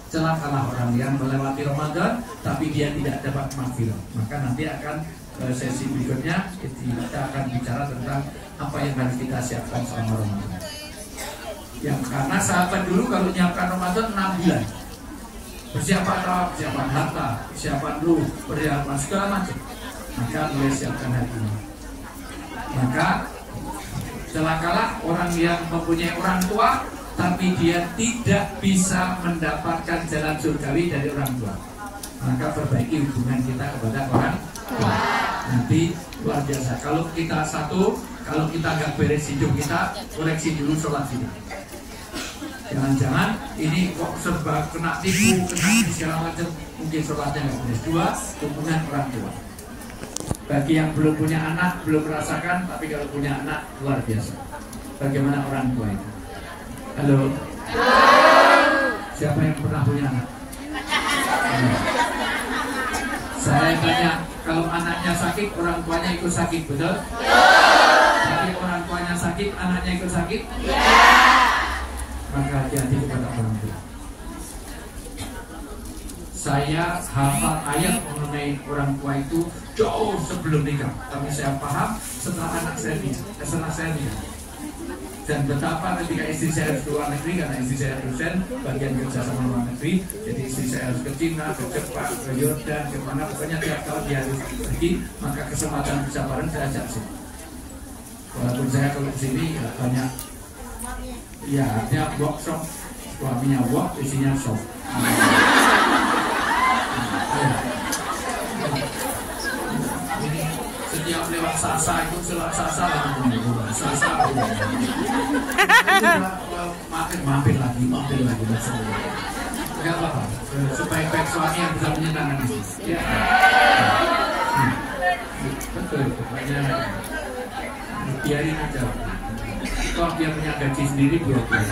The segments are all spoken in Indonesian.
Celakalah orang yang melewati Ramadan tapi dia tidak dapat maghfirah. Maka nanti akan sesi berikutnya kita akan bicara tentang apa yang harus kita siapkan selama Ramadan. Yang karena sahabat dulu kalau menyiapkan Ramadan 6 bulan, persiapan roh, persiapan harta, persiapan ruh, persiapan segala macam. Maka mulai siapkan hari ini. Maka celakalah orang yang mempunyai orang tua tapi dia tidak bisa mendapatkan jalan surgawi dari orang tua. Maka perbaiki hubungan kita kepada orang tua. Nanti luar biasa. Kalau kita satu, kalau kita nggak beres hidup kita, koreksi dulu sholat kita. Jangan-jangan ini kok serba kena tipu, kena segala macam, mungkin sholatnya nggak beres. Dua, hubungan orang tua. Bagi yang belum punya anak, belum merasakan, tapi kalau punya anak luar biasa. Bagaimana orang tua itu? Halo. Siapa yang pernah punya anak? Saya tanya, kalau anaknya sakit, orang tuanya ikut sakit, betul? Tapi orang tuanya sakit, anaknya ikut sakit? Maka hati-hati kepada orang tua. Saya hafal ayat mengenai orang tua itu jauh sebelum nikah, tapi saya paham setelah anak saya nikah. Dan betapa ketika istri saya harus ke luar negeri, karena istri saya dosen bagian kerja sama luar negeri, jadi istri saya harus ke Cina, ke Jepang, ke Yordan, ke mana, pokoknya tiap tahun dia harus pergi, maka kesempatan bisa bareng saya ajak sih. Walaupun saya kalau di sini ya banyak, ya artinya workshop, suaminya work, isinya shop. Ini setiap lewat Sasa itu selalu Sasa mampir lagi nggak apa-apa, sebaik-baik suami yang bisa menyenangkan itu ya. Betul, pokoknya biarin aja, kalau dia punya gaji sendiri buat dia.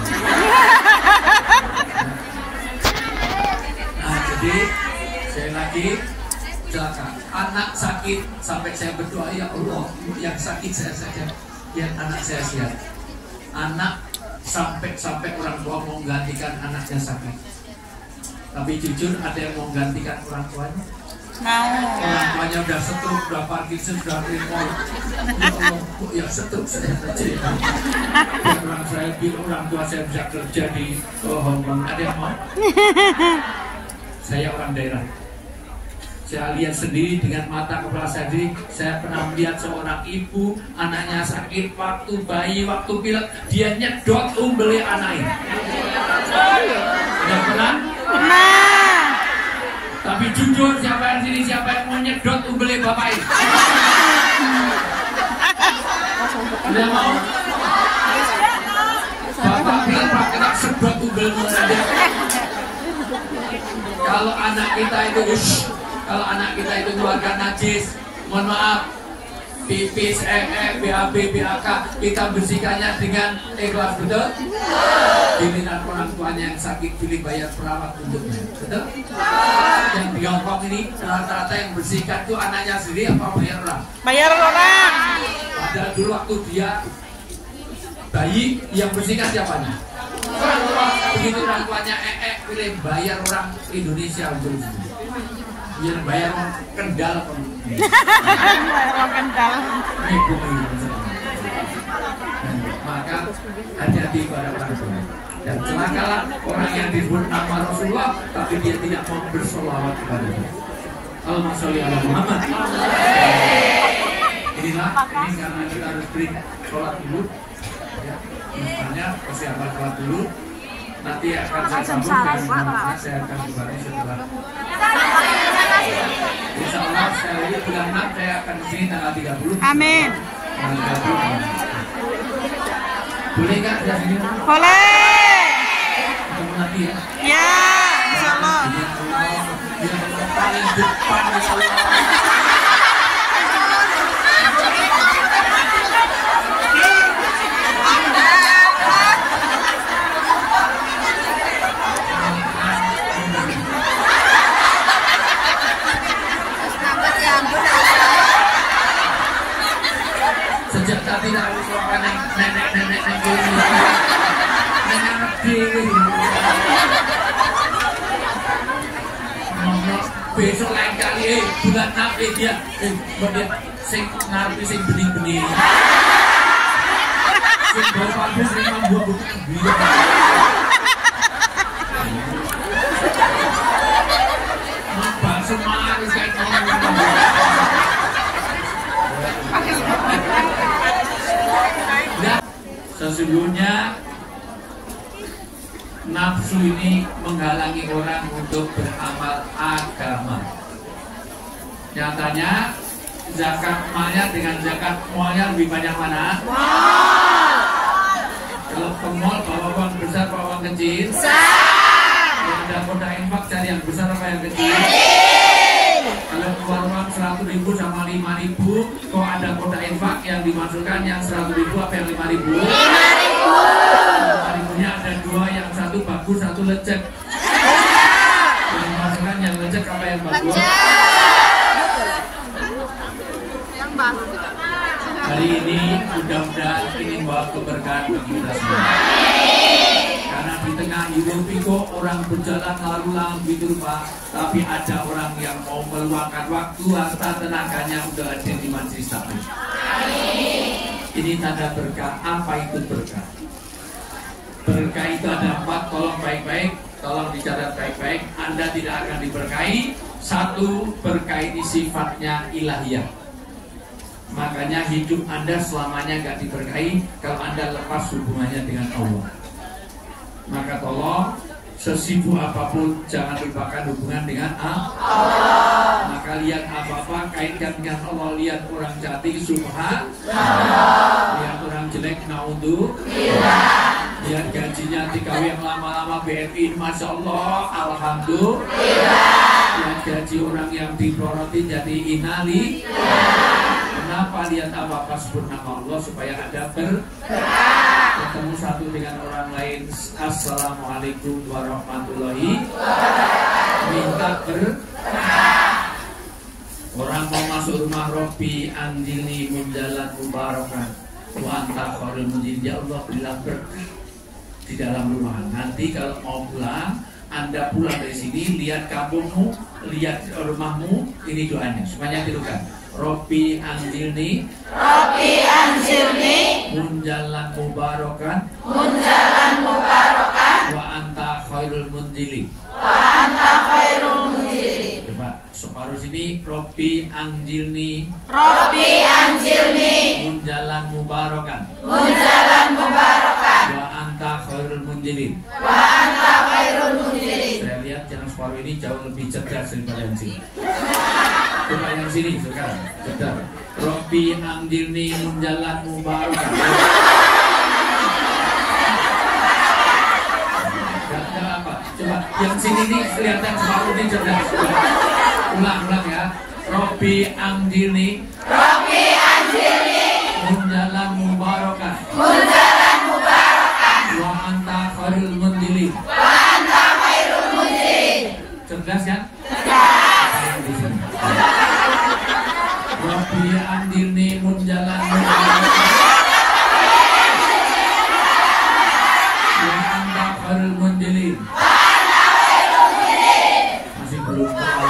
Nah, jadi saya lagi celaka, anak sakit sampai saya berdoa, ya Allah yang sakit saya saja, biar anak saya sehat. Anak sampai orang tua mau menggantikan anaknya sakit, tapi jujur ada yang mau menggantikan orang tuanya? Orang tuanya udah stroke, udah Parkinson, udah recall. Ya Allah, ya stroke saya saja. Orang tua saya bisa kerja di Hong Kong, ada yang mau? Saya orang daerah. Saya lihat sendiri dengan mata kepala saya sendiri. Saya pernah melihat seorang ibu, anaknya sakit waktu bayi, waktu pilek, dia nyedot umbele anaknya. Tidak pernah? Pernah. Tapi jujur, siapa yang sini, siapa yang mau nyedot umbele bapak ini? Tidak mau? Bapak bilang, Pak, kita sedot umbele saja. Kalau anak kita itu, kalau anak kita itu keluarga najis, mohon maaf, pipis, BAB, BAK, kita bersihkannya dengan ikhlas, betul? Giliran orang tuanya yang sakit, pilih bayar perawat untuknya, betul? Yang di Hongkong ini rata-rata yang bersihkan itu anaknya sendiri apa bayar orang? Bayar orang. Padahal dulu waktu dia bayi, yang bersihkan siapanya? Orang tua. Begitu orang tuanya pilih bayar orang Indonesia untuk itu. Biar bayar orang Kendal. Bayar orang Kendal. Maka hati-hati pada orang tua. Dan celakalah orang yang disebut nama Rasulullah tapi dia tidak mau bersolawat kepada dia. Allahumma sholli ala Muhammad. Inilah, ini karena kita harus beri sholat dulu. Ya, misalnya persiapan sholat dulu. Nanti akan saya sambung dan saya akan kembali setelah. Insya Allah saya lagi bulan 6 saya akan kesini tanggal 30. Amin. Tanggal 30. Boleh nggak dari sini? Boleh. Ketemu lagi ya? Ya, insya Allah. Yang paling depan insya Allah. Sejak tadi aku suka nenek besok lain kali bulan nabi dia sing ngarepe sing bening-bening. Sing bapak sing mambu biar. Mbak semangat saya ngomong. Ya, sesungguhnya nafsu ini menghalangi orang untuk beramal agama. Nyatanya zakat malnya dengan zakat mualnya lebih banyak mana? Kalau ke mall bawa uang besar, bawa uang kecil. Kalau ada kotak infak cari yang besar apa yang kecil? Kalau keluar uang 100.000 sama 5.000, kok ada kotak infak yang dimasukkan yang 100.000 apa yang 5.000? 5.000-nya ada dua, yang satu bagus, satu lecek. Yang dimasukkan yang lecek apa yang bagus? Hari ini mudah-mudahan ini bawa keberkahan bagi kita semua. Karena di tengah hidup itu orang berjalan lalu lalang gitu Pak, tapi ada orang yang mau meluangkan waktu harta tenaganya untuk hadir di majelis taklim. Ini tanda berkah. Apa itu berkah? Berkah itu ada 4, tolong baik-baik, tolong dicatat baik-baik. Anda tidak akan diberkahi. 1, berkah ini sifatnya ilahiyah. Makanya hidup Anda selamanya gak diberkahi kalau Anda lepas hubungannya dengan Allah. Maka tolong sesibuk apapun jangan lupakan hubungan dengan Allah. Maka lihat apa-apa kaitkan dengan Allah. Lihat orang cantik subhan, lihat orang jelek naudzubillah, lihat gajinya TKW yang lama-lama BNI Masya Allah alhamdulillah, lihat gaji orang yang diproroti jadi inali. Kenapa lihat apa-apa sebut nama Allah supaya ada berkah. Ketemu satu dengan orang lain, assalamualaikum warahmatullahi wabarakatuh, minta berkah. Orang mau masuk rumah Robbi anjili munjalan mubarakan wa anta khairul munjilin, ya Allah berilah berkah di dalam rumah. Nanti kalau mau pulang, Anda pulang dari sini, lihat kampungmu, lihat rumahmu, ini doanya semuanya tirukan. Robbi anjilni munjalan mubarakan wa anta khairul munjilin. Coba separuh sini. Robbi anjilni munjalan mubarakan wa anta khairul munjilin. Saya lihat yang separuh ini jauh lebih cerdas daripada yang sini. Coba yang sini sekarang, cerdas. Robbi anjilni munjalan mubarakan. Gak apa. Coba yang sini nih kelihatan separuh ini cerdas. Ulang ya. Robbi anjilni munjalan mubarakan wa anta khairul munjilin. Cerdas kan? Robbi anjilni munjalan mubarakan wa anta khairul munjilin. Masih belum tahu.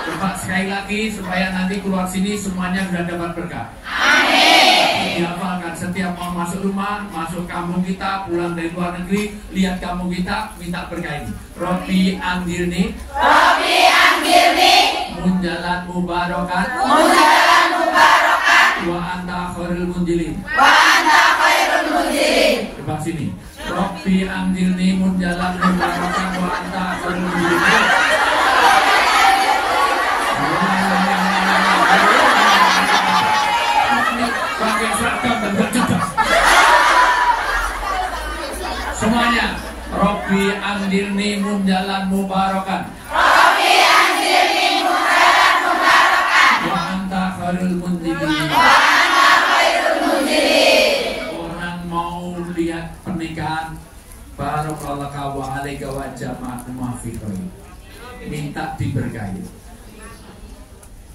Coba sekali lagi supaya nanti keluar sini semuanya sudah dapat berkah. Amin. Dihafalkan setiap mau masuk rumah, masuk kampung kita, pulang dari luar negeri, lihat kampung kita, minta berkah ini. Robbi anjilni munjalan mubarakan wa anta khairul munjilin. Coba sini. Robbi anjilni munjalan mubarakan wa anta khairul munjilin. Pakai seragam dan bercerdas. Semuanya. Robbi anjilni munjalan mubarakan wa anta khairul munjilin. Orang mau lihat pernikahan, barakallahu alaika wa jama'akum fi khair, minta diberkahi.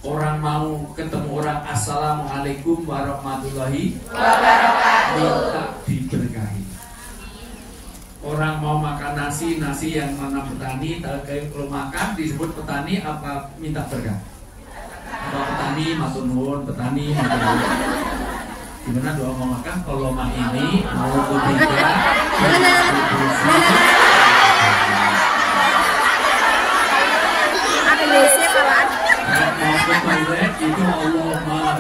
Orang mau ketemu orang assalamualaikum warahmatullahi wabarakatuh, minta diberkahi. Orang mau makan nasi yang mana petani, kalau makan disebut petani apa minta berkah? Apa petani matur nuwun, petani matur nuwun. Gimana doa mau makan? Kalau mah ini mau bertiga, ada biasanya kawan. mau ke toilet itu Allah maha.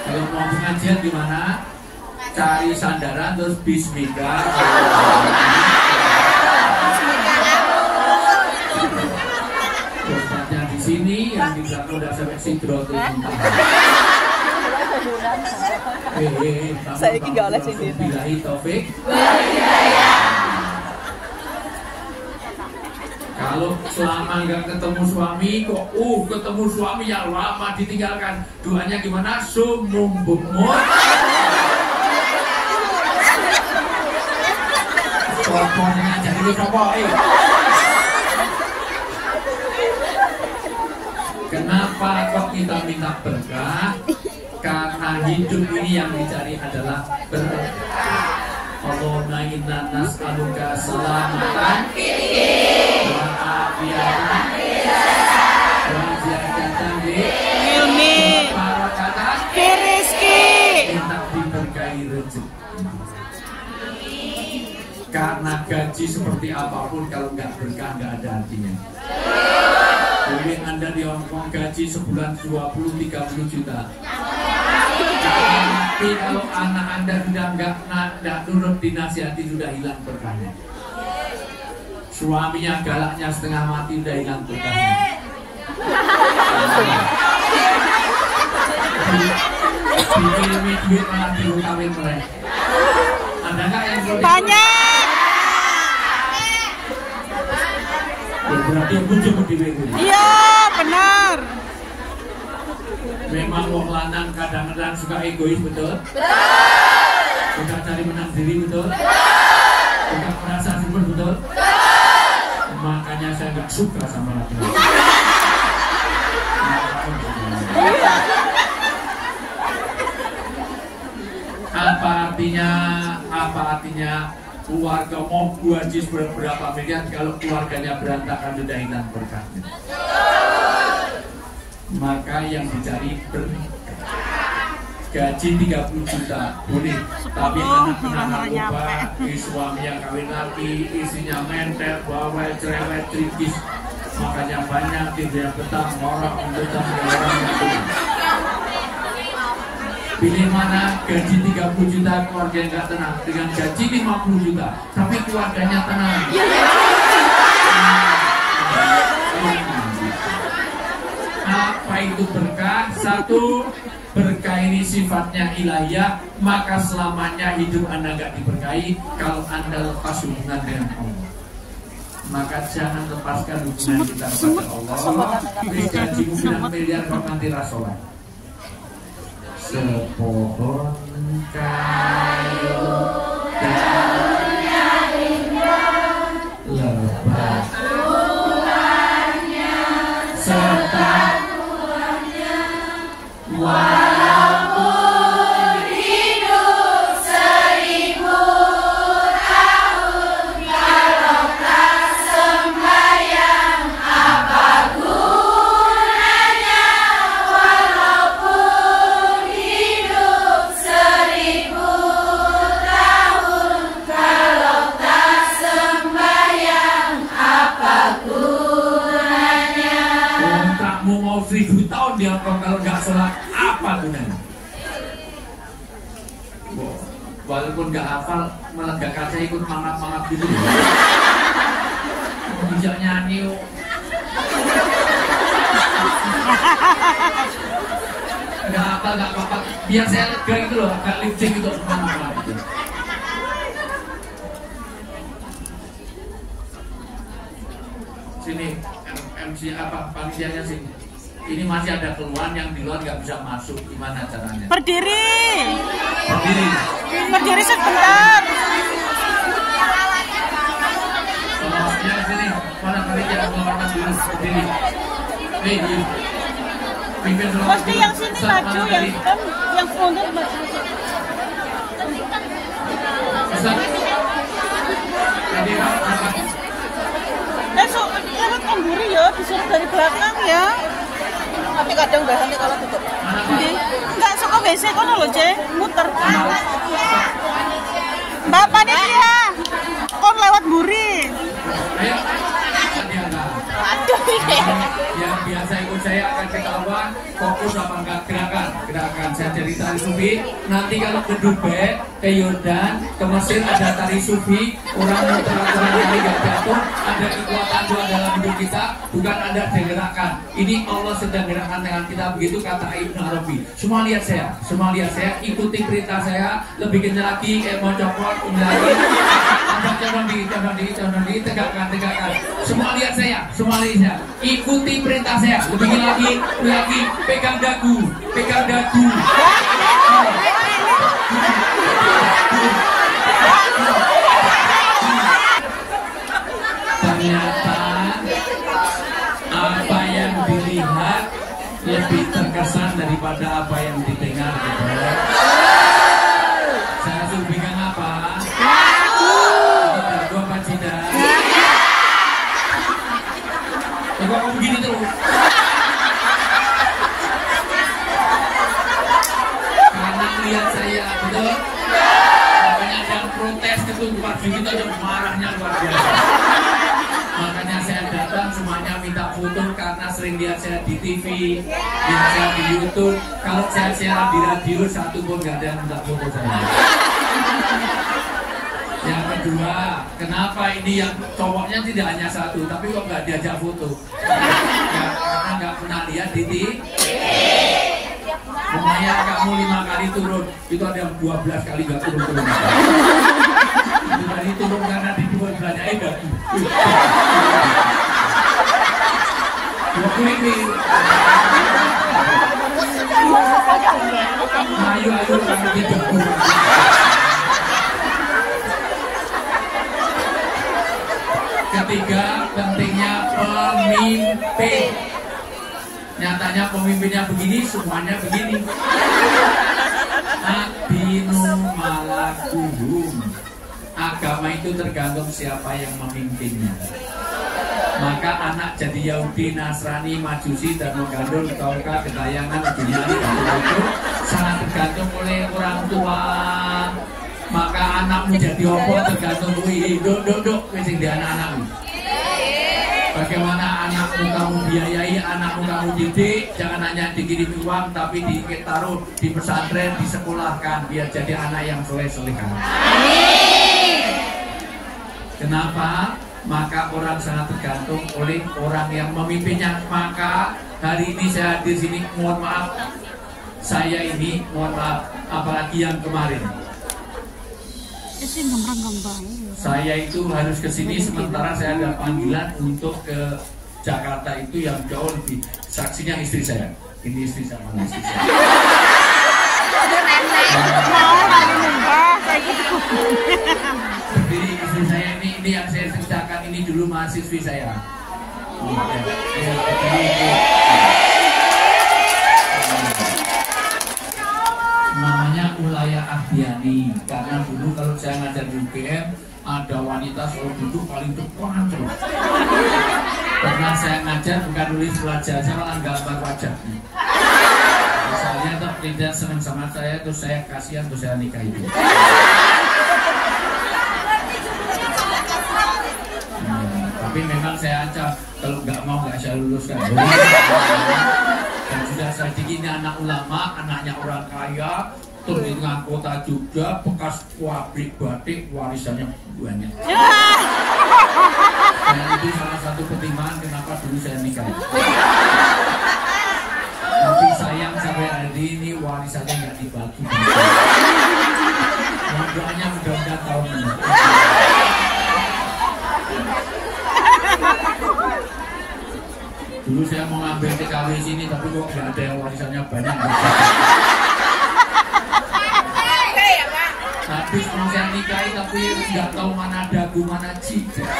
Kalau mau pengajian gimana? Cari sandaran terus bismillah. Ustaznya di sini, yang di belakang udah sampai sidrotul muntaha. Saya ini gak oleh sendiri. Billahi taufik. Kalau selama nggak ketemu suami kok, ketemu suami yang lama ditinggalkan, doanya gimana? Sumum bumut. Pokoknya jadi pokoknya. Kenapa kok kita minta berkah? Karena hidup ini yang dicari adalah berkah. Allahumma inna nas'aluka selamatan wa afiatan wa ziyadatan Ilmi, barakatan rezeki. minta diberkahi rezeki. Karena gaji seperti apapun kalau nggak berkah nggak ada artinya. Mungkin Anda di Hongkong gaji sebulan 20-30 juta. Tapi kalau anak Anda sudah nggak turut dinasihati sudah hilang berkahnya. Suaminya galaknya setengah mati sudah hilang berkahnya. Dikirimi duit malah dikawin mereka. Ada nggak yang Banyak. berarti muncul di minggu. Iya, benar. Memang wong lanang kadang-kadang suka egois, betul? Suka cari menang diri, betul? Suka merasa subur, betul? Makanya saya nggak suka sama laki-laki. Apa artinya keluarga mau gaji berapa miliar kalau keluarganya berantakan sudah hilang berkahnya. Maka yang dicari berkah. Gaji 30 juta boleh, tapi anak narkoba, suaminya kawin lagi, isinya mentel, bawel, cerewet, trikis, makanya banyak tidak betah, orang betah, orang betah. Pilih mana? Gaji 30 juta keluarga yang nggak tenang, dengan gaji 50 juta tapi keluarganya tenang. Apa itu berkah? Satu, berkah ini sifatnya ilahiyah, maka selamanya hidup Anda nggak diberkahi kalau Anda lepas hubungan dengan Allah. Maka jangan lepaskan hubungan kita kepada Allah. Gajimu bilang miliar kau nanti rasolan. Sepohon kayu daunnya lebat buahnya serta buahnya walaupun hidup 1000 tahun kalau tak sembahyang apa gunanya walaupun hidup 1000 tahun kalau tak sembahyang apa gunanya. Kontrakmu mau 1000 tahun di Hongkong kalau nggak sholat apa gunanya? Walaupun nggak hafal melegakan saya ikut mangap-mangap gitu. Bisa nyanyi. Nggak hafal nggak apa-apa. Biar saya lega gitu loh, agak lip sync gitu mangap-mangap gitu. Sini MC apa panitianya sini. Ini masih ada keluhan yang di luar nggak bisa masuk, gimana caranya? Berdiri. Berdiri. Berdiri sebentar. Ya sini, mana panitia keluarkan dulu berdiri. Nih, pimpin dulu. Mesti yang sini maju, yang mundur maju. Tadi apa? Besok lewat Amburi ya, disuruh dari belakang ya. Tapi kadang biasanya kalau tutup. Enggak, suka WC kono loh, Cek. Muter. Mbak panitia, kon lewat Buri. Ayo. Aduh, Yang biasa ikut saya akan ketahuan fokus apa enggak gerakan saya dari tari sufi. Nanti kalau ke Dubai, ke Yordan, ke Mesir ada tari sufi, orang mau teratur kali nggak jatuh, ada kekuatan doa dalam hidup kita, bukan ada gerakan. Ini Allah sedang gerakkan dengan kita, begitu kata Ibnu Arabi. Semua lihat saya, ikuti perintah saya, lebih kencang lagi, mau copot, lagi, condong di, tegakkan. Semua lihat saya, ikuti perintah saya, lebih lagi, pegang dagu. Ternyata apa yang dilihat lebih terkesan daripada apa yang didengar. Saya suruh pegang apa? Dagu apa tidak? Kok kamu begini terus? Karena lihat saya, betul? Makanya ada yang protes ketumpat begitu aja marahnya luar biasa. Makanya saya datang semuanya minta foto karena sering lihat saya di TV, lihat saya di YouTube. Kalau saya siaran di radio satu pun nggak ada yang minta foto saya. Yang kedua, kenapa ini yang cowoknya tidak hanya satu, tapi kok nggak diajak foto? Ya, karena nggak pernah lihat di TV. Lumayan kamu 5 kali turun, itu ada yang 12 kali nggak turun. Itu tadi turun karena dibuat belanja enggak. Ayo kamu tidak. Ketiga, pentingnya pemimpin. Nyatanya pemimpinnya begini, semuanya begini. Adinu malakuhum. Agama itu tergantung siapa yang memimpinnya. Maka anak jadi Yahudi, Nasrani, Majusi, dan Gandul, Tauka, Gentayangan, Junyani, itu sangat tergantung oleh orang tua. Maka anakmu jadi opo tergantung duk sing di anak-anakmu. Bagaimana anakmu kamu biayai, anakmu kamu didik, jangan hanya dikirim uang tapi ditaruh di pesantren, disekolahkan biar jadi anak yang soleh-solehan. Kenapa? Maka orang sangat tergantung oleh orang yang memimpinnya. Maka hari ini saya hadir sini, mohon maaf, apalagi yang kemarin. Saya itu harus ke sini sementara saya ada panggilan untuk ke Jakarta itu yang jauh lebih. Saksinya istri saya. Ini istri saya, mana istri saya? Jadi istri saya ini yang saya ceritakan ini dulu mahasiswi saya. Namanya Ulaya Ahdiani. Karena dulu kalau saya ngajar di UGM ada wanita selalu duduk paling depan terus. Pernah saya ngajar bukan nulis pelajar, saya malah gambar wajahnya. Misalnya tidak senang sama saya, terus saya kasihan, terus saya nikah itu. Tapi memang saya ancam kalau nggak mau nggak saya luluskan. Dan sudah saya ini anak ulama, anaknya orang kaya, terus dengan kota Jogja, bekas pabrik batik, warisannya banyak. Dan itu salah satu pertimbangan kenapa dulu saya nikah. Tapi sayang sampai hari ini warisannya nggak dibagi. Doanya mudah-mudahan tahun ini. Dulu saya mau ngambil TKW sini, tapi kok nggak ada yang warisannya banyak. Habis mau saya nikahi, tapi nggak tahu mana dagu, mana cicak.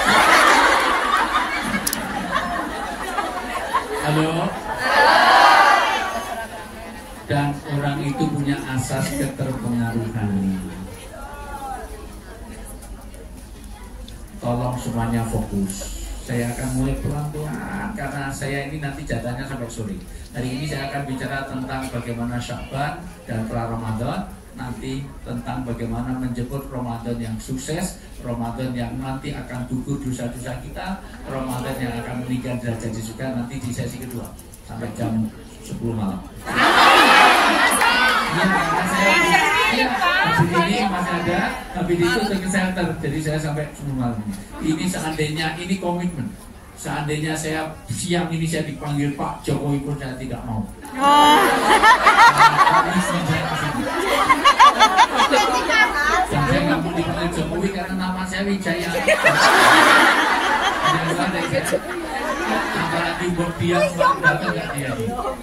Halo? Dan orang itu punya asas keterpengaruhan. tolong semuanya fokus. Saya akan mulai pelan-pelan karena saya ini nanti jatahnya sampai sore. Hari ini saya akan bicara tentang bagaimana Sya'ban dan pra-Ramadan, nanti tentang bagaimana menjemput Ramadan yang sukses, Ramadan yang nanti akan gugur dosa-dosa kita, Ramadan yang akan meningkat derajat di surga nanti di sesi kedua sampai jam 10 malam. Ya, habis ini masih ada, habis itu kesehatan, jadi saya sampai 10 malam. Ini seandainya, ini komitmen. Seandainya saya siang ini saya dipanggil Pak Jokowi pun saya tidak mau. Dan saya nggak mau dipanggil Jokowi karena nama saya Wijaya. Apalagi buat dia datang nggak dia.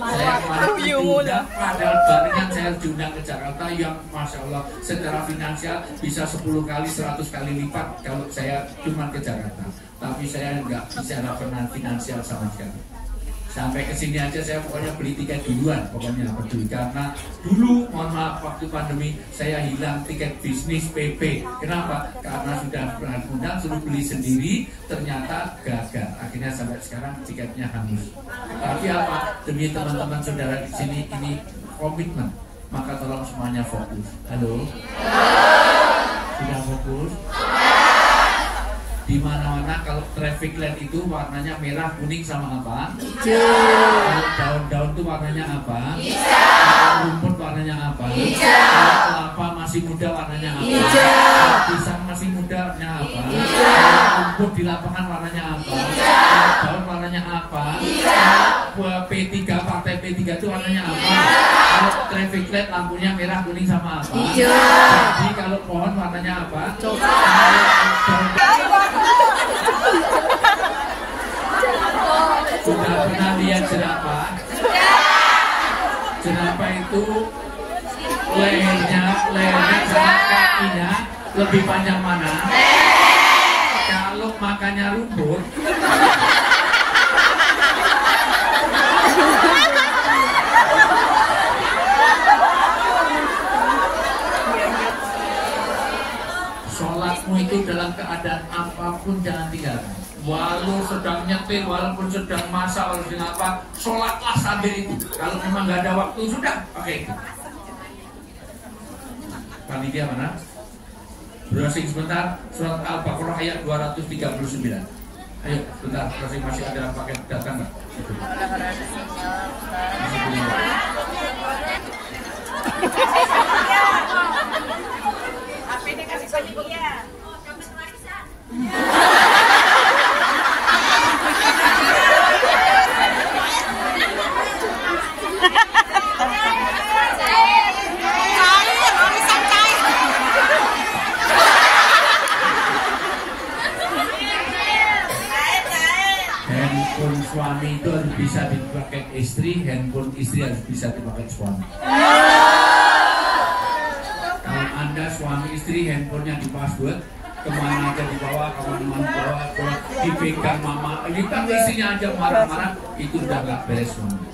Saya kemarin diundang, padahal barengan saya diundang ke Jakarta yang Masya Allah secara finansial bisa 10 kali, 100 kali lipat kalau saya cuma ke Jakarta. Tapi saya nggak bicara finansial sama sekali. Sampai ke sini aja saya pokoknya beli tiket duluan, pokoknya peduli karena dulu mohon maaf waktu pandemi saya hilang tiket bisnis PP. Kenapa? Karena sudah pernah undang suruh beli sendiri, ternyata gagal. Akhirnya sampai sekarang tiketnya hangus. Tapi apa? Demi teman-teman saudara di sini ini komitmen. Maka tolong semuanya fokus. Halo? Sudah fokus? Di mana-mana kalau traffic light itu warnanya merah, kuning sama apa? Hijau. Kalau daun-daun itu warnanya apa? Hijau. Kalau rumput warnanya apa? Hijau. Kalau kelapa masih muda warnanya apa? Hijau. Kalau pisang masih muda warnanya apa? Hijau. Kalau rumput di lapangan warnanya apa? Hijau. Kalau daun warnanya apa? Hijau. Kalau P3, partai P3 itu warnanya apa? Kalau traffic light lampunya merah, kuning sama apa? Hijau. Jadi kalau pohon warnanya apa? Sudah pernah lihat jerapah? Jerapah itu lehernya sama kakinya lebih panjang mana? Kalau makannya rumput, sholatmu itu dalam keadaan apapun jangan tinggalkan. Walau sedang nyetir, walaupun sedang masak, walaupun sedang apa, sholatlah sambil itu. Kalau memang nggak ada waktu sudah pakai itu. Panitia mana? Browsing sebentar, surat Al-Baqarah ayat 239. Ayo, sebentar, browsing masih ada paket datang nggak? Masih belum. HP-nya kasih panitia. Handphone suami itu harus bisa dipakai istri, handphone istri harus bisa dipakai suami. Kalau Anda suami istri handphonenya di password, kemana aja dibawa, kemana-mana bawa, dipegang mama, ini kan istrinya aja marah-marah, itu udah gak beres suami.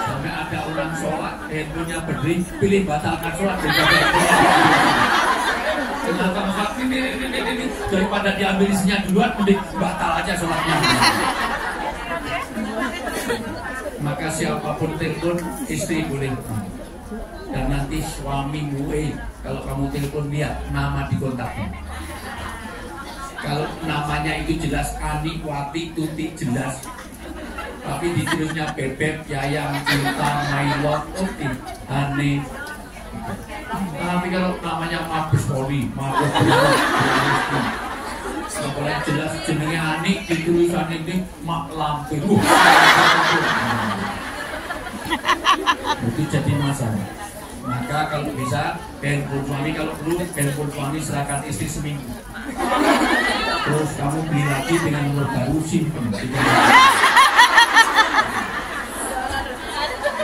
Sampai ada orang sholat, handphonenya berdiri, pilih batalkan sholat, kenapa sholat ini, daripada diambil isinya duluan, mending batal aja sholatnya. Maka siapapun telepon, istri boleh. Dan nanti suamimu, kalau kamu telepon lihat nama di kontaknya. Kalau namanya itu jelas Ani, Wati, Tuti jelas. Tapi ditulisnya Bebek, Yayang, Cinta, Mailot, Oke, Hane. Tapi kalau namanya Mabes Poli, Mabes Poli, apalagi jelas jenengnya Ani, ditulisan ini Mak Lampir. Itu jadi masalah. Maka kalau bisa handphone suami, kalau perlu handphone suami serahkan istri seminggu. Terus kamu beli lagi dengan nomor baru simpen.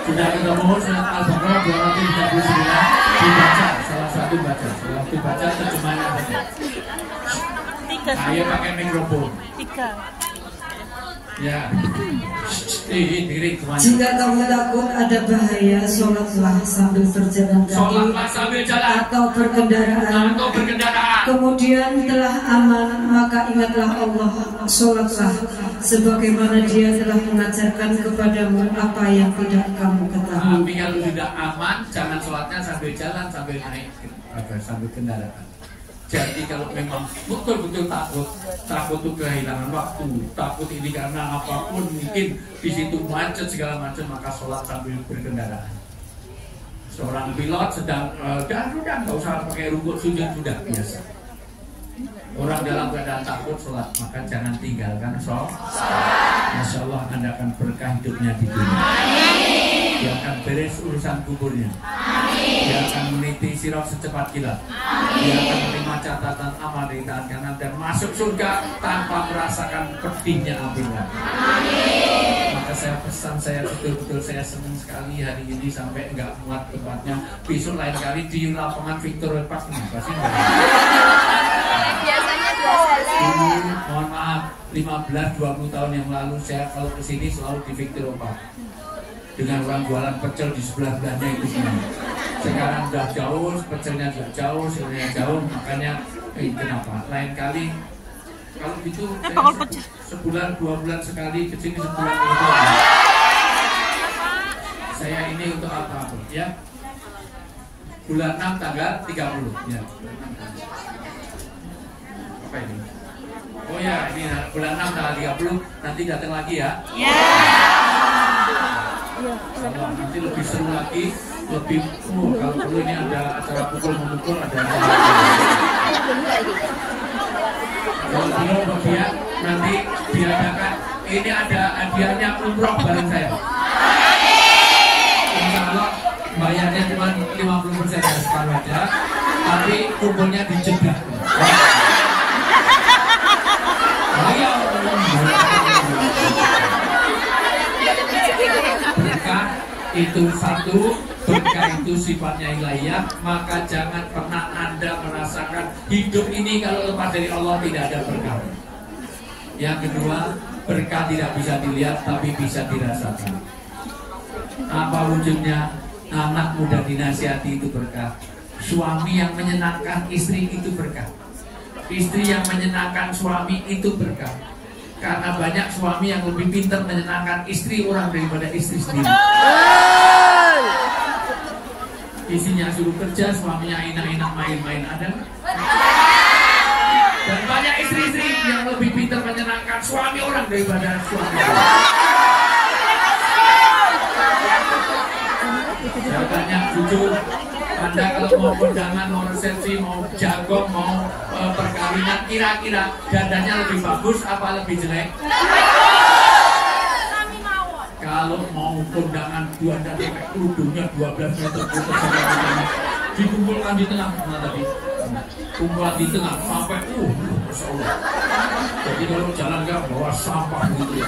Sudah ketemu surat Al-Baqarah 239 dibaca, salah satu baca terjemahannya baca. Ayo pakai mikrofon. 3. Ya. Diri semuanya. Jika kamu takut ada bahaya, sholatlah sambil berjalan kaki Sholatlah sambil jalan atau berkendaraan. Kemudian telah aman, maka ingatlah Allah, sholatlah sebagaimana Dia telah mengajarkan kepadamu apa yang tidak kamu ketahui. Tapi kalau sudah aman, jangan sholatnya sambil jalan, sambil naik, sambil kendaraan. Jadi kalau memang betul-betul takut tuh kehilangan waktu, takut ini karena apapun mungkin di situ macet segala macam, maka sholat sambil berkendaraan. Seorang pilot sedang dan sudah nggak usah pakai rukuk sujud, sudah biasa. Orang dalam keadaan takut sholat, maka jangan tinggalkan sholat. Masya Allah, Anda akan berkah hidupnya di dunia. Dia akan beres urusan kuburnya. Dia akan meniti sirat secepat kilat. Dia akan menerima catatan amal dari tangan kanan dan masuk surga tanpa merasakan pedihnya api neraka. Maka saya pesan, saya betul-betul saya senang sekali hari ini sampai nggak muat tempatnya. Besok lain kali di lapangan Victoria Park pasti nggak. Mohon maaf, 15-20 tahun yang lalu saya kalau kesini selalu di Victoria Park dengan orang jualan pecel di sebelah-sebelahnya itu semua. Sekarang sudah jauh, pecelnya juga jauh, sebenarnya jauh, makanya kenapa? Lain kali kalau gitu sebulan 2 bulan sekali kesini sebulan itu. Saya ini untuk apa ya? Bulan 6 tanggal 30 ya. Apa ini? Oh ya, ini bulan 6 tanggal 30 nanti datang lagi ya. Kalau nanti lebih seru lagi, lebih kalau perlu ini ada acara pukul-memukul, ada kalau belum dia nanti diadakan ini ada hadiahnya umroh bareng saya. Insya Allah bayarnya cuma 50% ya, separuh aja, tapi kumpulnya di Jeddah. Ayo. Berkah itu satu, berkah itu sifatnya ilahiyah, maka jangan pernah Anda merasakan hidup ini kalau lepas dari Allah tidak ada berkah. Yang kedua, berkah tidak bisa dilihat tapi bisa dirasakan. Apa wujudnya? Anak muda dinasihati itu berkah. Suami yang menyenangkan istri itu berkah. Istri yang menyenangkan suami itu berkah. Karena banyak suami yang lebih pintar menyenangkan istri orang daripada istri sendiri. Istrinya suruh kerja, suaminya enak-enak main-main, ada. Dan banyak istri-istri yang lebih pintar menyenangkan suami orang daripada suami. Saya tanya jujur, Anda kalau mau kondangan, mau resepsi, mau jagong, mau perkawinan, kira-kira dandanya lebih bagus apa lebih jelek? Kalau mau kondangan dua dan kerudungnya 12 meter putus dikumpulkan di tengah mana tadi? Kumpulan di tengah sampai Masya Allah. Jadi kalau jalan nggak bawa sampah gitu ya.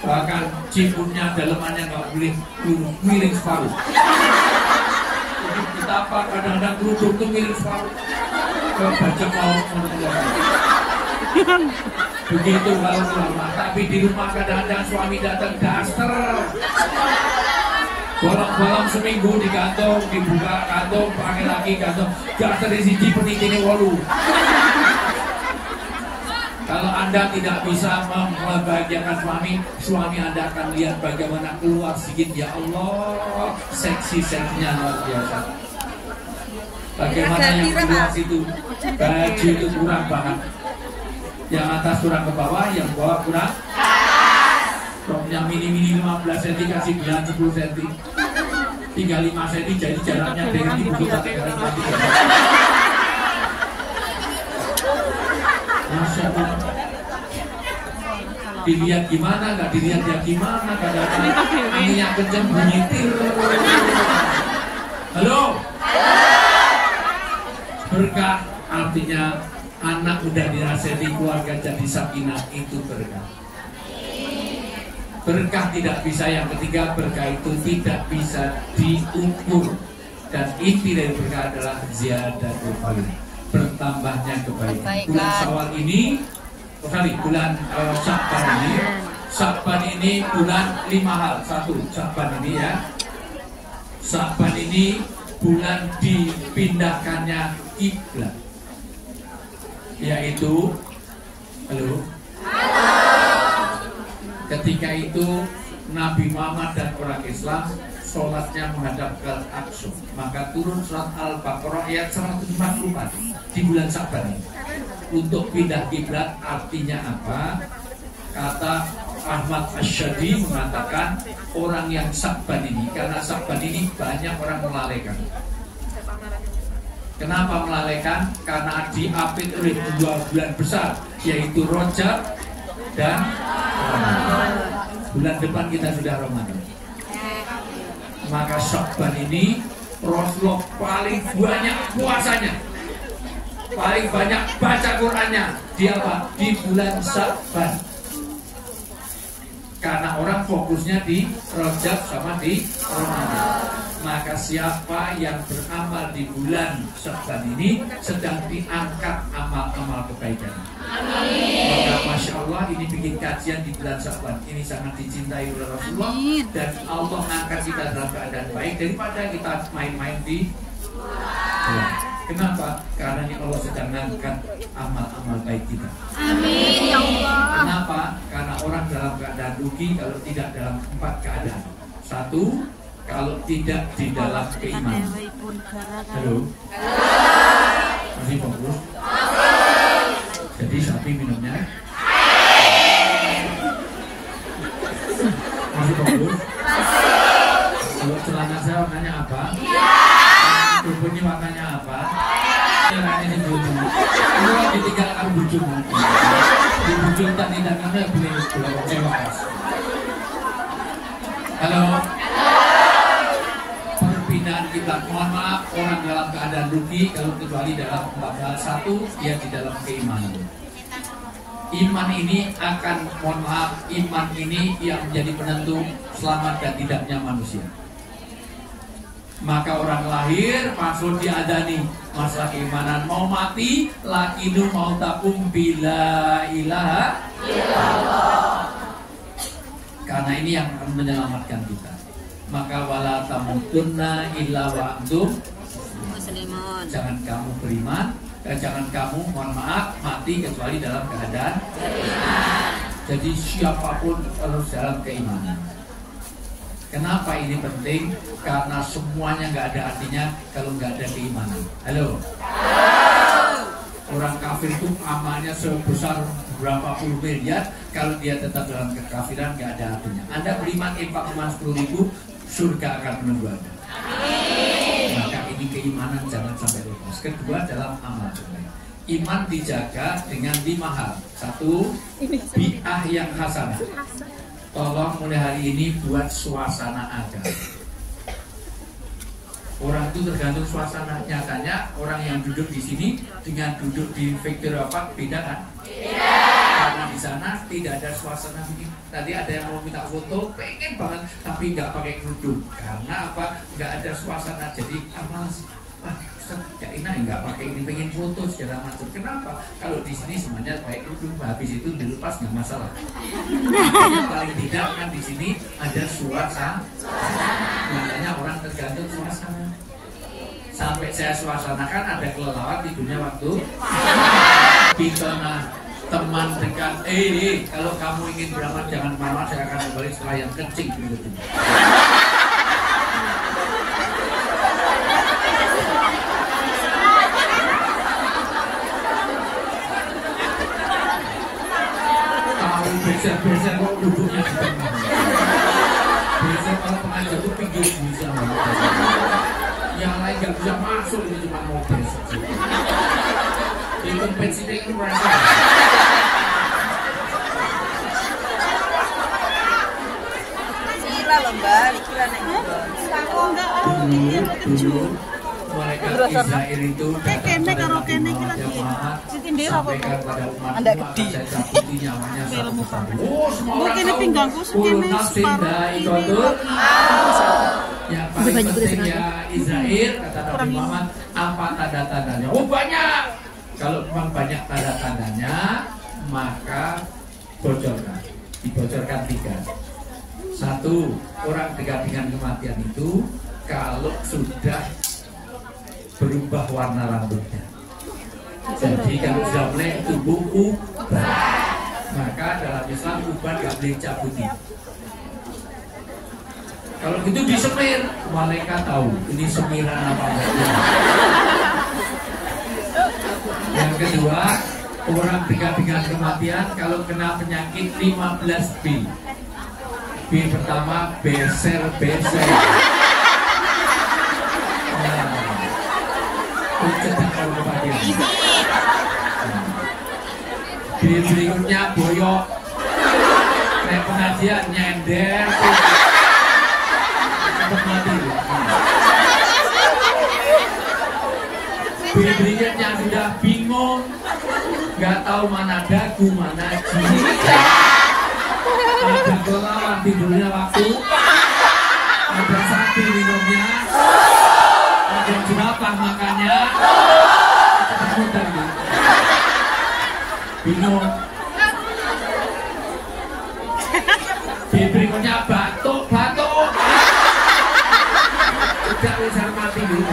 Bahkan ciputnya dalemannya nggak boleh miring separuh. Jadi betapa kadang-kadang kerudung itu miring separuh ke bajak laut menurut. Begitu kalau keluar, tapi di rumah kadang-kadang suami datang daster. Bolong-bolong seminggu di kantong, dibuka kantong, pakai lagi kantong, daster di sini penitinya walu. Kalau Anda tidak bisa membahagiakan suami Anda akan lihat bagaimana keluar sedikit, ya Allah, seksi-seksinya luar biasa. Bagaimana yang keluar situ, baju itu kurang banget. Yang atas kurang ke bawah, yang bawah kurang roknya mini 15 cm kasih bilang 10 cm, tinggal 5 cm, jadi jaraknya dengan ibu kita tinggal 3. Masya Allah. Dilihat gimana, nggak dilihat ya gimana, kadang-kadang anginnya kenceng bunyi tir. Halo. Berkah artinya anak udah dirasai keluarga jadi sakinah, itu berkah. Berkah tidak bisa, yang ketiga berkah itu tidak bisa diukur, dan inti dari berkah adalah ziyadatul fadl, bertambahnya kebaikan. Bulan Syawal ini, bulan Sya'ban ini bulan 5 hal. Satu, Sya'ban ini ya, Sya'ban ini bulan dipindahkannya kiblat, yaitu ketika itu Nabi Muhammad dan orang Islam sholatnya menghadap ke Al-Aqsa, maka turun surat Al-Baqarah ayat 144 di bulan Sa'ban ini. Untuk pindah kiblat artinya apa? Kata Ahmad Asyadi mengatakan orang yang Sa'ban ini, karena Sa'ban ini banyak orang melalaikan. Kenapa melalaikan? Karena diapit oleh 2 bulan besar, yaitu Rajab dan Ramadan. Bulan depan kita sudah Ramadan. Maka Sa'ban ini Rasulullah paling banyak puasanya, paling banyak baca Qur'annya di apa? Di bulan Sa'ban. Karena orang fokusnya di Rajab sama di Ramadan. Maka siapa yang beramal di bulan Sa'ban ini sedang diangkat amal-amal kebaikan. Amin. Maka Masya Allah ini bikin kajian di bulan Sa'ban ini sangat dicintai oleh Rasulullah. Amin. Dan Allah mengangkat kita dalam keadaan baik daripada kita main-main di bulan. Kenapa? Karena ini Allah sedang mengangkat amal-amal baik kita. Amin ya Allah. Kenapa? Karena orang dalam keadaan rugi kalau tidak dalam 4 keadaan. 1, kalau tidak di dalam keimanan. Halo? Masih fokus? Jadi sapi minumnya? Masih fokus? Kalau celana saya warnanya apa? Kerudungnya warnanya apa? Warnanya bujung. Kalau ditinggalkan bujung nanti. Di bujung tadi dan ada boleh kecewa. Halo? Perpindahan kita, mohon maaf, orang dalam keadaan rugi kalau kecuali dalam 4 hal. 1, dia di dalam keimanan. Iman ini akan, mohon maaf, iman ini yang menjadi penentu selamat dan tidaknya manusia. Maka orang lahir masuk diadani masalah keimanan, mau mati lakinu mau takum bila ilaha illallah. Karena ini yang akan menyelamatkan kita. Maka wala tamutunna illa wa antum muslimun. Jangan kamu beriman dan jangan kamu, mohon maaf, mati kecuali dalam keadaan beriman. Jadi siapapun harus dalam keimanan. Kenapa ini penting? Karena semuanya nggak ada artinya kalau nggak ada keimanan. Halo? Orang kafir itu amalnya sebesar berapa puluh miliar, kalau dia tetap dalam kekafiran nggak ada artinya. Anda beriman infak 10.000, surga akan menunggu Anda. Maka ini keimanan jangan sampai lepas. Kedua dalam amal soleh. Iman dijaga dengan 5 hal. 1, bi'ah yang hasanah. Tolong mulai hari ini buat suasana agama. Orang itu tergantung suasana. Nyatanya orang yang duduk di sini dengan duduk di Victoria Park beda kan? Beda. Karena di sana tidak ada suasana begini. Tadi ada yang mau minta foto, pengen banget, tapi nggak pakai kerudung. Karena apa? Nggak ada suasana. Jadi amal. Ya ini nggak pakai ini, pengen foto segala macam. Kenapa? Kalau di sini semuanya pakai kerudung, habis itu dilepas nggak masalah. Paling tidak kan di sini ada suasana. Makanya orang tergantung suasana. Sampai saya suasanakan ada kelelawar tidurnya waktu Bitona teman dekat. Kalau kamu ingin beramal jangan marah, saya akan kembali setelah yang kencing gitu. Beser-beser kok duduknya di tengah. Beser kalau pengajar itu pinggir bisa. Yang lain nggak bisa masuk, ini cuma mau beser. Itu pensinya itu mereka. Sila lomba, sila naik. Oh enggak, Dulu mereka Israel itu sampaikan pada umat saya cabuti nyawanya satu-satu. Semua orang tahu yang paling penting ya Israel, kata Nabi Muhammad, apa tanda-tandanya? Oh banyak. Kalau memang banyak tanda-tandanya, maka bocorkan. Dibocorkan 3. 1, orang dekat dengan kematian itu kalau sudah berubah warna rambutnya. Jadi kalau sudah mulai tumbuh uban, maka dalam Islam uban gak boleh cabutin. Kalau gitu disemir, malaikat tahu ini semiran apa enggak. Yang kedua, orang dengan kematian kalau kena penyakit 15 B. B pertama beser-beser. B berikutnya boyok. Nek pengajian nyender. Mati. B berikutnya sudah bingung, nggak tahu mana dagu mana jiwa. Ada kelelawar tidurnya waktu, ada sakit minumnya, ada jerapah makannya, bingung. Berikutnya batuk. Udah bisa mati dulu.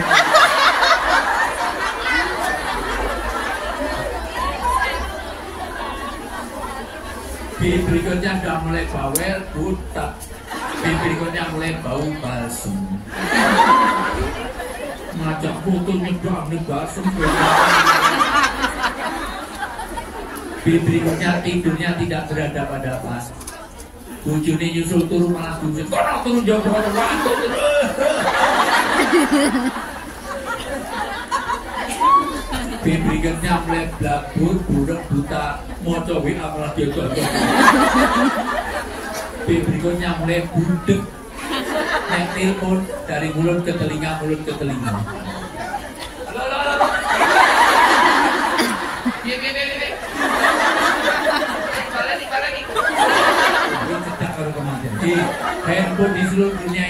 Berikutnya sudah mulai bawel, buta. Berikutnya mulai bau balsem. Ngajak foto nyedok nih balsem. Berikutnya tidurnya tidak berada pada pas. Bujune nyusul turu malah bujut. Kono turun jauh waktu. Berikutnya mulai blabur, budak buta, moco WA malah dia jodoh. Berikutnya mulai budek, naik telepon dari mulut ke telinga. Halo. Di handphone di seluruh dunia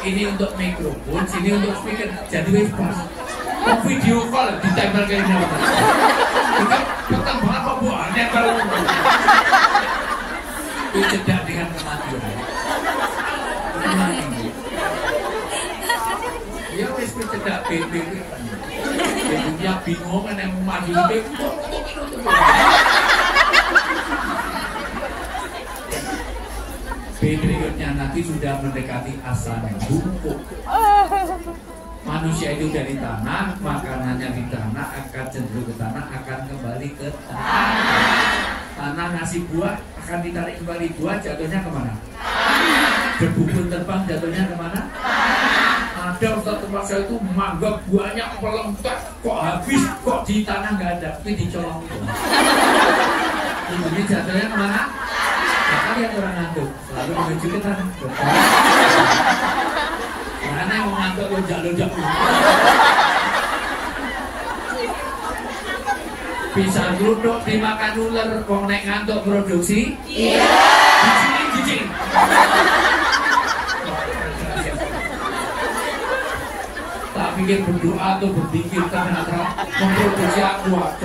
ini untuk mikrofon, sini untuk speaker, jadi wis pas. Video call ditempel kayak gini. Bukan pertama apa bu? Nempel. Itu cedak dengan kematian. Ya wis cedak BB. Dia bingung kan yang maju BB. Berikutnya nanti sudah mendekati asal bungkuk. Manusia itu dari tanah, makanannya di tanah, akan cenderung ke tanah, akan kembali ke tanah. Tanah ngasih buah, akan ditarik kembali, buah jatuhnya kemana? Debu pun terbang, jatuhnya kemana? Ada Ustaz tempat saya itu mangga buahnya pelengkap, kok habis, kok di tanah nggak ada, tapi dicolong itu. Ini jatuhnya kemana? Maka lihat orang ngantuk, lalu menuju ke tanah. Karena yang ngantuk lonjak-lonjak. Bisa duduk dimakan ular, kok naik ngantuk produksi? Iya. Jijik. Tak pikir berdoa atau berpikir ternyata memproduksi aqua.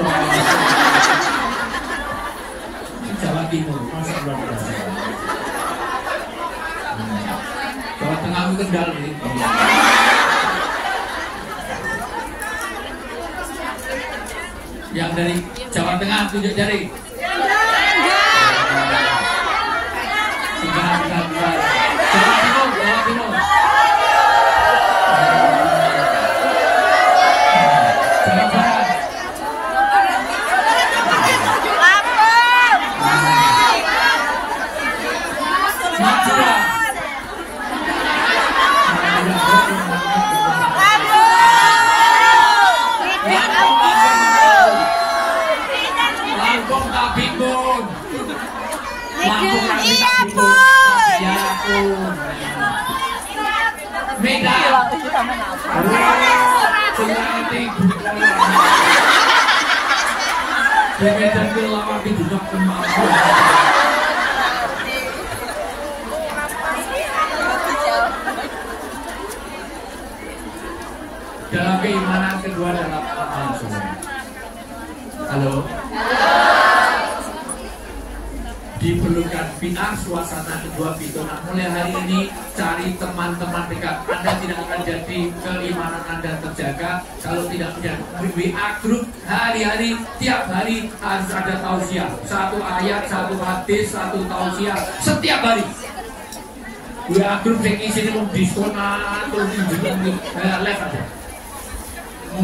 Jawa Timur, masa luar biasa. Jawa Tengah itu Kendal ini. Yang dari Jawa Tengah tunjuk jari. Jawa Timur. Dalam keimanan kedua dalam amal soleh. Halo. diperlukan biar suasana kedua bitonan. Mulai hari ini cari teman-teman dekat. Anda tidak akan jadi keimanan Anda terjaga kalau tidak punya WA group. Hari-hari, tiap hari harus ada tausiah. Satu ayat, satu hadis, satu tausiah setiap hari. WA group yang isi ini mau diskonan terus dijual live aja.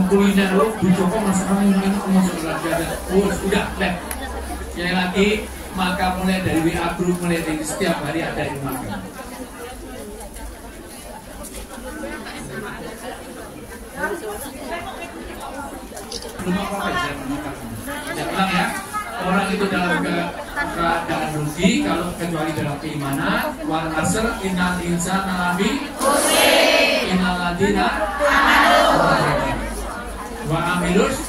Kuliner lo, Bu Joko masakan ini udah live. Yang lagi, maka mulai dari WA group, mulai dari setiap hari ada yang makan. Belum apa-apa ya, saya bilang ya, orang itu dalam keadaan rugi kalau kecuali dalam keimanan. Wal asr innal insana lafi khusr innal ladina wa amilus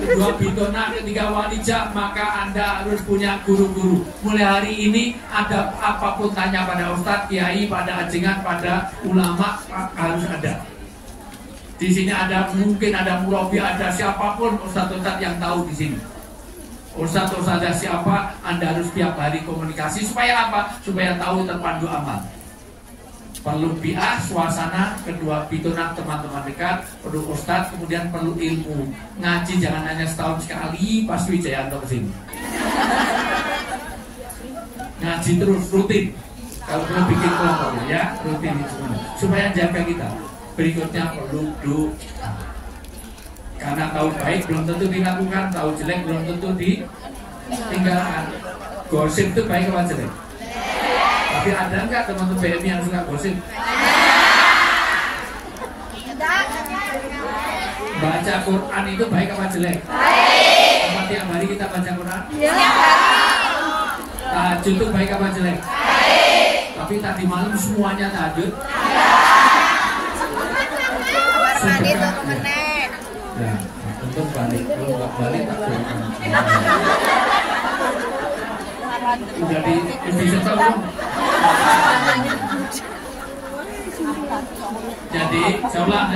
kedua bitona ketiga wanita, maka Anda harus punya guru-guru. Mulai hari ini ada apapun tanya pada ustadz, kiai, pada ajengan, pada ulama harus ada. Di sini ada mungkin ada murabi, ada siapapun ustadz-ustadz yang tahu di sini. Ustadz-ustadz siapa, Anda harus tiap hari komunikasi supaya apa? Supaya tahu terpandu amal. Perlu biar suasana kedua bitonan teman-teman dekat, perlu ustadz, kemudian perlu ilmu. Ngaji jangan hanya setahun sekali pas Wijayanto kesini. Ngaji terus rutin. Kalau perlu bikin kelompok ya, rutin itu supaya jaga kita. Berikutnya perlu doa. Karena tahu baik belum tentu dilakukan, tahu jelek belum tentu ditinggalkan. Gosip itu baik apa jelek? Tapi ada nggak teman-teman BMI yang suka gosip? Baca Quran itu baik apa jelek? Baik. Apa tiap hari kita baca Quran? Iya. Tahajud itu baik apa jelek? Baik. Tapi tadi malam semuanya tahajud? Sedekah. Ya, untuk balik, kalau nggak balik tak boleh. Udah di setahun. Jadi, saya ulang.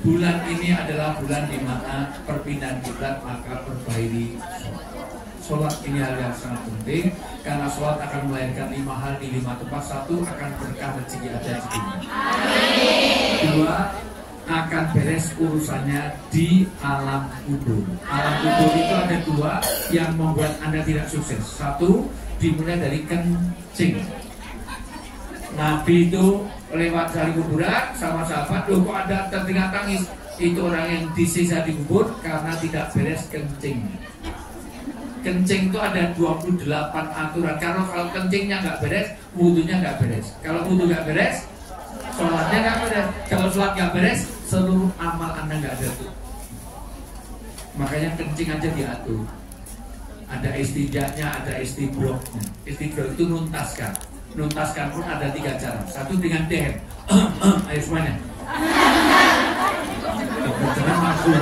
Bulan ini adalah bulan di mana perpindahan kiblat, maka perbaiki sholat ini hal yang sangat penting karena sholat akan melahirkan 5 hal di 5 tempat. 1, akan berkah rezeki ada di sini. 2, akan beres urusannya di alam kubur. Alam kubur itu ada 2 yang membuat Anda tidak sukses. 1, dimulai dari kencing. Nabi itu lewat dari kuburan sama sahabat, loh kok ada terdengar tangis? Itu orang yang disisa di kubur karena tidak beres kencing. Kencing itu ada 28 aturan. Karena kalau kencingnya nggak beres, wudunya nggak beres. Kalau wudu nggak beres, sholatnya nggak beres. Kalau sholat nggak beres, seluruh amal Anda nggak ada tuh. Makanya kencing aja diatur. Ada istijahnya, ada istibroknya. Istibrok itu nuntaskan. Nuntaskan pun ada 3 cara. 1 dengan dehem. Ayo semuanya. Jangan masuk.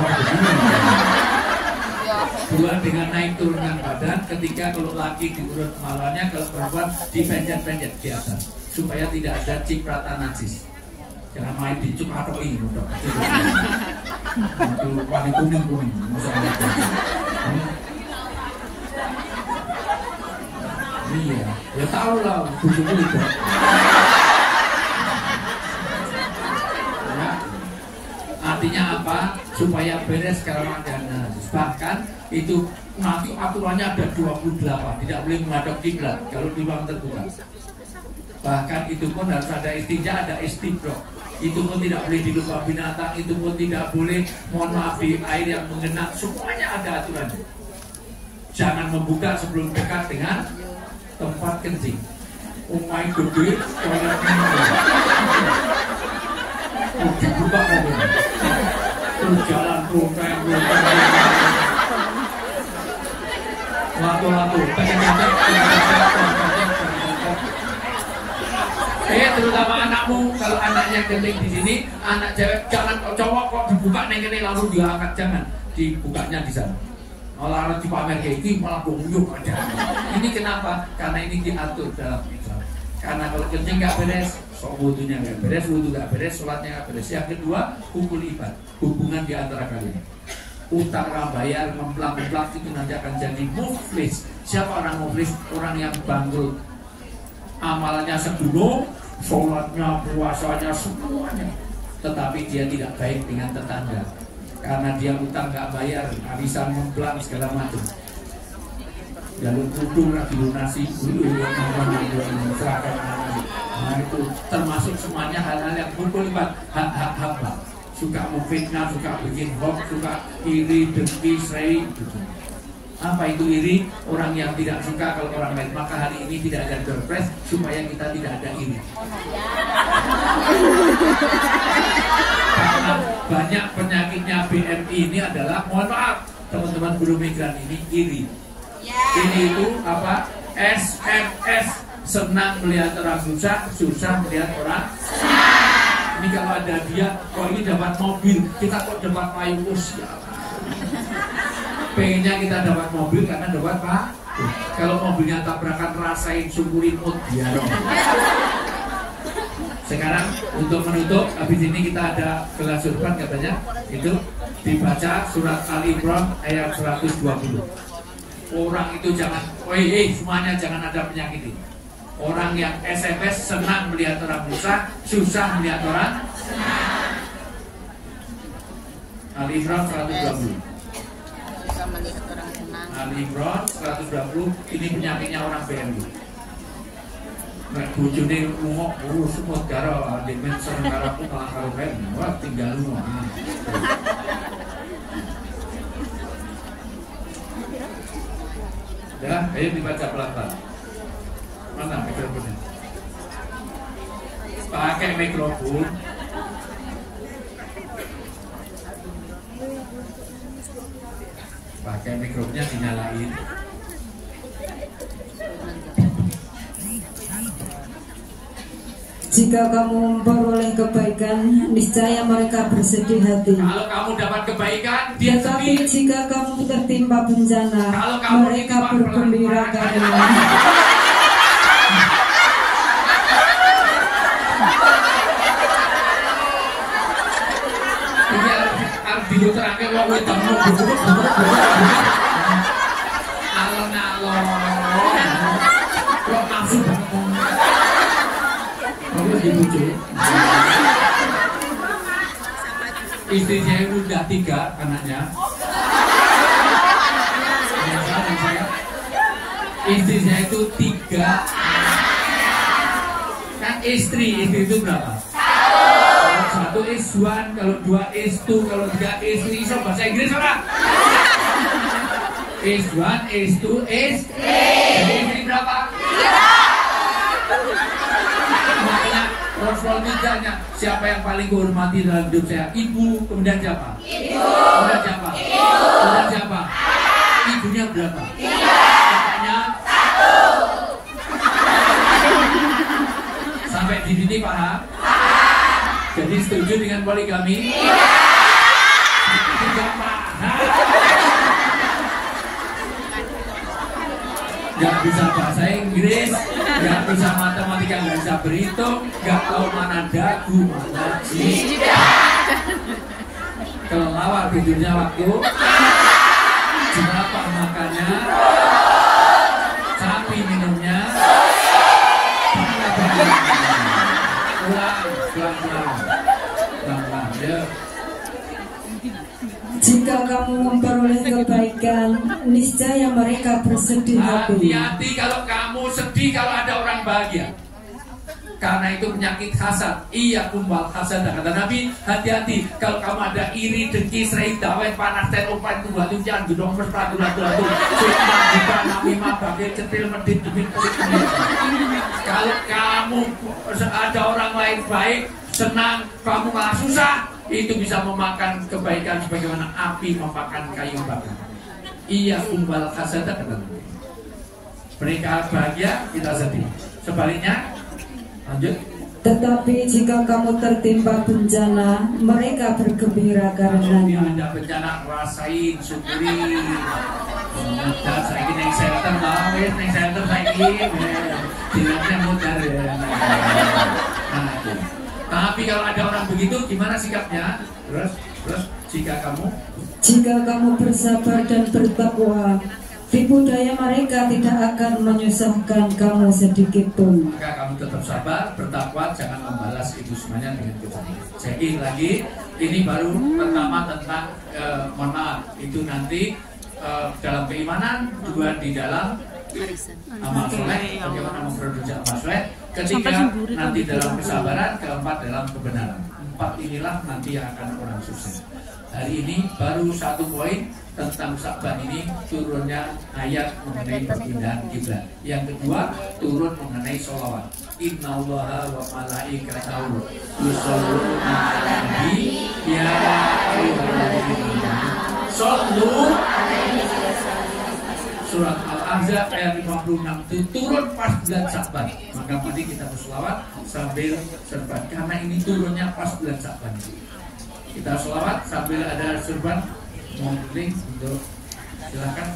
2 dengan naik turunkan badan. Ketiga kalau laki diurut kemaluannya, kalau perempuan dipenjat-penjat di atas supaya tidak ada cipratan najis. Jangan main dicuk atau ini udah. Itu warna kuning. Iya, ya tahu lah, bujuk itu. Ya. Artinya apa? Supaya beres Ramadhan. Bahkan itu nanti aturannya ada 28, tidak boleh menghadap kiblat kalau di ruang terbuka. Bahkan itu pun harus ada istinja, ada istibrok. Itu pun tidak boleh di lubang binatang, itu pun tidak boleh, mohon maaf, di air yang mengenang. Semuanya ada aturannya. Jangan membuka sebelum dekat dengan tempat kencing. Umai gede, toiletnya dibuka aja. Terus jalan rongkang. Lato-lato, terutama anakmu, kalau anaknya kencing di sini, anak cewek, jangan cowok kok dibuka neng lalu diangkat, jangan dibukanya di sana. Malah di pamer kayak ini malah bonyok aja. Ini kenapa? Karena ini diatur dalam Islam. Karena kalau kencing nggak beres, wudunya nggak beres, wudu nggak beres, sholatnya nggak beres. Yang kedua, hubul ibad, hubungan di antara kalian. utang orang bayar, memplak-memplak, itu nanti akan jadi muflis. Siapa orang muflis? Orang yang bangkrut, amalannya segunung, sholatnya, puasanya, semuanya, tetapi dia tidak baik dengan tetangga karena dia utang nggak bayar, arisan memplak segala macam. Jalur kudu lagi lunasi dulu serahkan. Nah itu termasuk semuanya hal-hal yang kumpul hak-hak hamba. Suka memfitnah, suka bikin hoax, suka iri, dengki, serai gitu. Apa itu iri? Orang yang tidak suka kalau orang lain. Maka hari ini tidak ada doorpress supaya kita tidak ada iri. Karena banyak penyakitnya BMI ini adalah, mohon maaf teman-teman buruh migran ini, iri. Ini itu apa? SMS, senang melihat orang susah, susah melihat orang senang. Ini kalau ada dia, kok ini dapat mobil, kita kok dapat payung usia. Pengennya kita dapat mobil karena dapat pak. Kalau mobilnya tabrakan, rasain, syukurin mood dia dong. Sekarang untuk menutup, habis ini kita ada kelas surban katanya, itu dibaca surat Al-Imran ayat 120. Orang itu jangan, semuanya jangan ada penyakit ini. Orang yang SMS senang melihat orang susah, susah melihat orang senang. Al-Imran 120. Bisa melihat orang senang. Al-Imran 120, ini penyakitnya orang BMI. Nek bojone ngomong, semut karo demen seneng karo aku malah karo ben. Wah, tinggal lu. Ya, ayo dibaca pelan-pelan. Mana mikrofonnya? Pakai mikrofon. Pakai mikrofonnya dinyalain. Jika kamu memperoleh kebaikan, niscaya mereka bersedih hati. Kalau kamu dapat kebaikan, dia Tetapi sedih. jika kamu tertimpa bencana, Kalau kamu mereka ditimpa bergembira karena Ini harus diluterake wong wedok. Alon-alon. Kok nafsu banget. Kamu dibujuk. Istri saya udah 3 anaknya. Istri saya itu 3. Kan istri itu berapa? Kalau 1 is 1, kalau 2 is 2, kalau 3 is 3. So bahasa Inggris apa? Is 1, is 2, is 3. Jadi istri berapa? 3. Makanya Rasul ditanya, siapa yang paling dihormati dalam hidup saya? Ibu, kemudian siapa? Ibu. Kemudian siapa? Ibu. Kemudian siapa? Ibunya berapa? 3. Kakaknya 1. Sampai di sini paham? Jadi setuju dengan poligami? Tidak paham. Gak bisa bahasa Inggris, gak bisa matematika, gak bisa berhitung, gak tahu mana dagu, mana jidat. Kelelawar tidurnya waktu, jerapah makannya, sapi minumnya, ulang, pelan-pelan, ya. jika kamu memperoleh kebaikan, niscaya mereka bersedih hati. Hati-hati kalau kamu sedih kalau ada orang bahagia. Karena itu penyakit hasad. Iya kumbal hasad. Kata Nabi, hati-hati kalau kamu ada iri, dengki, serai, dawet, panas, dan umpan, tunggu, jangan gedong, persepatu, latu-latu, sukma, buka, namimah, bagai, cetil, medit, demi, pelit. Kalau kamu ada orang lain baik, senang, kamu malah susah, itu bisa memakan kebaikan sebagaimana api memakan kayu bakar. Iya kumbal hasad. Kata Nabi. Mereka bahagia, kita sedih. Sebaliknya, lanjut. Tetapi jika kamu tertimpa bencana, mereka bergembira karenanya. Ada bencana, rasain, syukuri. Dan saya ini yang shelter lah, yang shelter saya ini, jelasnya mudah ya. Nah, itu. Tapi kalau ada orang begitu, gimana sikapnya? Terus jika kamu bersabar dan bertakwa, tipu daya mereka tidak akan menyusahkan kamu sedikit pun. Maka kamu tetap sabar, bertakwa, jangan membalas itu semuanya dengan kejahatan. Jadi lagi, ini baru pertama tentang mohon maaf, itu nanti dalam keimanan, dua di dalam amal soleh, bagaimana memproduksi amal soleh, ketiga nanti dalam kesabaran, keempat dalam kebenaran. Empat inilah nanti yang akan orang sukses. Hari ini baru satu poin tentang Sa'ban ini turunnya ayat mengenai perpindahan kiblat. Yang kedua turun mengenai sholawat. Innallaha wa malaikatahu yusholluna 'alan nabi ya ayyuhalladzina shollu Surat Al-Ahzab ayat 56 itu turun pas bulan Sa'ban. Maka mari kita berselawat sambil serban, karena ini turunnya pas bulan Sa'ban. Kita selawat sambil ada serban. Mohon link untuk silakan.